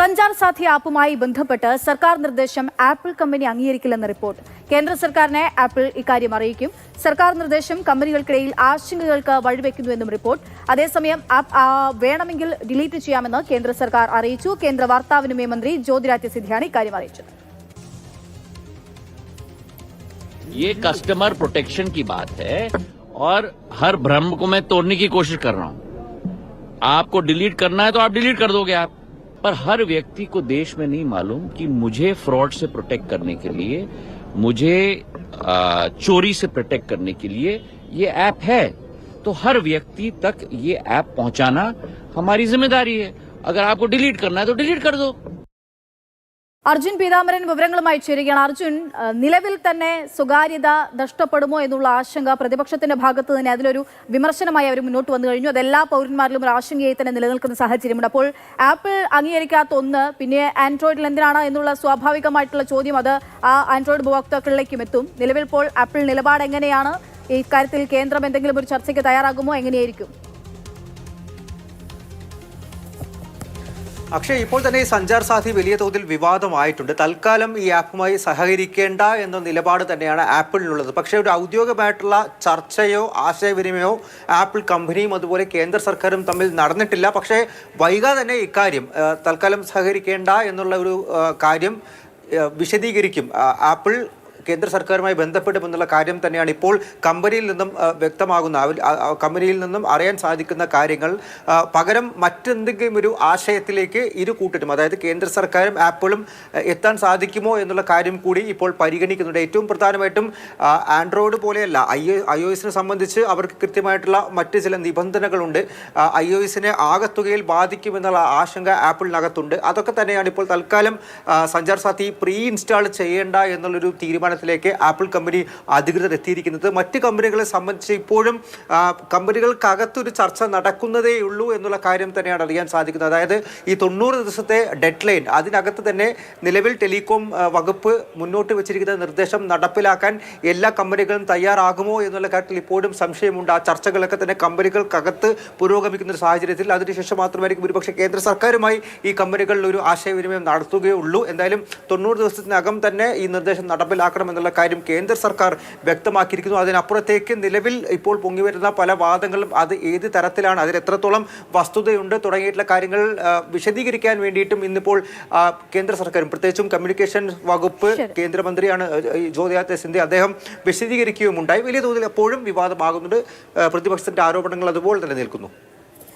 സഞ്ചാർ സാഥി ആപ്പുമായി ബന്ധപ്പെട്ട് സർക്കാർ നിർദ്ദേശം ആപ്പിൾ കമ്പനി അംഗീകരിക്കില്ലെന്ന റിപ്പോർട്ട്. കേന്ദ്ര സർക്കാരിനെ ആപ്പിൾ ഇക്കാര്യം അറിയിക്കും. സർക്കാർ നിർദ്ദേശം കമ്പനികൾക്കിടയിൽ ആശങ്കകൾക്ക് വഴിവെക്കുന്നുവെന്നും റിപ്പോർട്ട്. അതേസമയം ആപ്പ് വേണമെങ്കിൽ ഡിലീറ്റ് ചെയ്യാമെന്ന് കേന്ദ്ര സർക്കാർ അറിയിച്ചു. കേന്ദ്ര വാർത്താവിനിമയ മന്ത്രി ജ്യോതിരാദിത്യ സിന്ധ്യയാണ് ഇക്കാര്യം അറിയിച്ചത്. ये कस्टमर प्रोटेक्शन की बात है और हर भ्रम को मैं तोड़ने की कोशिश कर रहा हूं. आपको डिलीट करना है तो आप डिलीट कर दोगे आप, पर हर व्यक्ति को देश में नहीं मालूम कि मुझे फ्रॉड से प्रोटेक्ट करने के लिए, मुझे चोरी से प्रोटेक्ट करने के लिए ये ऐप है. तो हर व्यक्ति तक ये ऐप पहुंचाना हमारी जिम्मेदारी है. अगर आपको डिलीट करना है तो डिलीट कर दो. അർജുൻ പീതാംബരൻ വിവരങ്ങളുമായി ചേരുകയാണ്. അർജുൻ, നിലവിൽ തന്നെ സ്വകാര്യത നഷ്ടപ്പെടുമോ എന്നുള്ള ആശങ്ക പ്രതിപക്ഷത്തിന്റെ ഭാഗത്ത് തന്നെ അതിലൊരു വിമർശനമായി അവർ മുന്നോട്ട് വന്നു കഴിഞ്ഞു. അതെല്ലാ പൗരന്മാരിലും ഒരു ആശങ്കയായി തന്നെ നിലനിൽക്കുന്ന സാഹചര്യമുണ്ട്. അപ്പോൾ ആപ്പിൾ അംഗീകരിക്കാത്ത ഒന്ന് പിന്നെ ആൻഡ്രോയിഡിൽ എന്തിനാണ് എന്നുള്ള സ്വാഭാവികമായിട്ടുള്ള ചോദ്യം അത് ആ ആൻഡ്രോയിഡ് ഉപഭോക്താക്കളിലേക്കും എത്തും. നിലവിൽ ഇപ്പോൾ ആപ്പിൾ നിലപാട് എങ്ങനെയാണ്? ഇക്കാര്യത്തിൽ കേന്ദ്രം എന്തെങ്കിലും ഒരു ചർച്ചയ്ക്ക് തയ്യാറാകുമോ? എങ്ങനെയായിരിക്കും? അക്ഷയ്, ഇപ്പോൾ തന്നെ ഈ സഞ്ചാർ സാഥി വലിയ തോതിൽ വിവാദമായിട്ടുണ്ട്. തൽക്കാലം ഈ ആപ്പുമായി സഹകരിക്കേണ്ട എന്ന നിലപാട് തന്നെയാണ് ആപ്പിളിനുള്ളത്. പക്ഷേ ഒരു ഔദ്യോഗികമായിട്ടുള്ള ചർച്ചയോ ആശയവിനിമയോ ആപ്പിൾ കമ്പനിയും അതുപോലെ കേന്ദ്ര സർക്കാരും തമ്മിൽ നടന്നിട്ടില്ല. പക്ഷേ വൈകാതെ തന്നെ ഇക്കാര്യം തൽക്കാലം സഹകരിക്കേണ്ട എന്നുള്ള ഒരു കാര്യം വിശദീകരിക്കും. ആപ്പിൾ കേന്ദ്ര സർക്കാരുമായി ബന്ധപ്പെടുമെന്നുള്ള കാര്യം തന്നെയാണ് ഇപ്പോൾ കമ്പനിയിൽ നിന്നും വ്യക്തമാകുന്ന, കമ്പനിയിൽ നിന്നും അറിയാൻ സാധിക്കുന്ന കാര്യങ്ങൾ. പകരം മറ്റെന്തെങ്കിലും ഒരു ആശയത്തിലേക്ക് ഇരു കൂട്ടരും, അതായത് കേന്ദ്ര സർക്കാരും ആപ്പിളും എത്താൻ സാധിക്കുമോ എന്നുള്ള കാര്യം കൂടി ഇപ്പോൾ പരിഗണിക്കുന്നുണ്ട്. ഏറ്റവും പ്രധാനമായിട്ടും ആൻഡ്രോയിഡ് പോലെയല്ല, iOS-നെ സംബന്ധിച്ച് അവർക്ക് കൃത്യമായിട്ടുള്ള മറ്റ് ചില നിബന്ധനകളുണ്ട്. iOS-നെ ആകത്തുകയിൽ ബാധിക്കുമെന്നുള്ള ആശങ്ക ആപ്പിളിനകത്തുണ്ട്. അതൊക്കെ തന്നെയാണ് ഇപ്പോൾ തൽക്കാലം സഞ്ചാർ സാഥി പ്രീ ഇൻസ്റ്റാൾ ചെയ്യേണ്ട എന്നുള്ളൊരു തീരുമാനത്തിലേക്ക് ആപ്പിൾ കമ്പനി അധികൃതർ എത്തിയിരിക്കുന്നത്. മറ്റ് കമ്പനികളെ സംബന്ധിച്ച് ഇപ്പോഴും കമ്പനികൾക്കകത്തൊരു ചർച്ച നടക്കുന്നതേ ഉള്ളൂ എന്നുള്ള കാര്യം തന്നെയാണ് അറിയാൻ സാധിക്കുന്നത്. അതായത് ഈ 90 ദിവസത്തെ ഡെഡ് ലൈൻ, അതിനകത്ത് തന്നെ നിലവിൽ ടെലികോം വകുപ്പ് മുന്നോട്ട് വെച്ചിരിക്കുന്ന നിർദ്ദേശം നടപ്പിലാക്കാൻ എല്ലാ കമ്പനികളും തയ്യാറാകുമോ എന്നുള്ള കാര്യത്തിൽ ഇപ്പോഴും സംശയമുണ്ട്. ആ ചർച്ചകളൊക്കെ തന്നെ കമ്പനികൾക്കകത്ത് പുരോഗമിക്കുന്ന ഒരു സാഹചര്യത്തിൽ അതിനുശേഷം മാത്രമായിരിക്കും ഒരുപക്ഷെ കേന്ദ്ര സർക്കാരുമായി ഈ കമ്പനികളിൽ ഒരു ആശയവിനിമയം നടത്തുകയുള്ളൂ. എന്തായാലും 90 ദിവസത്തിനകം തന്നെ ഈ നിർദ്ദേശം നടപ്പിലാക്കണം എന്നുള്ള കാര്യം കേന്ദ്ര സർക്കാർ വ്യക്തമാക്കിയിരിക്കുന്നു. അതിനപ്പുറത്തേക്ക് നിലവിൽ ഇപ്പോൾ പൊങ്ങിവരുന്ന പല വാദങ്ങളും അത് ഏത് തരത്തിലാണ്, അതിൽ എത്രത്തോളം വസ്തുതയുണ്ട് തുടങ്ങിയിട്ടുള്ള കാര്യങ്ങൾ വിശദീകരിക്കാൻ വേണ്ടിയിട്ടും ഇന്നിപ്പോൾ കേന്ദ്ര സർക്കാരും പ്രത്യേകിച്ചും കമ്മ്യൂണിക്കേഷൻ വകുപ്പ് കേന്ദ്രമന്ത്രിയാണ് ജ്യോതിരാദിത്യ സിന്ധ്യ, അദ്ദേഹം വിശദീകരിക്കുകയുമുണ്ടായി. വലിയ തോതിൽ എപ്പോഴും വിവാദമാകുന്നുണ്ട്. പ്രതിപക്ഷത്തിന്റെ ആരോപണങ്ങൾ അതുപോലെ തന്നെ നിൽക്കുന്നു.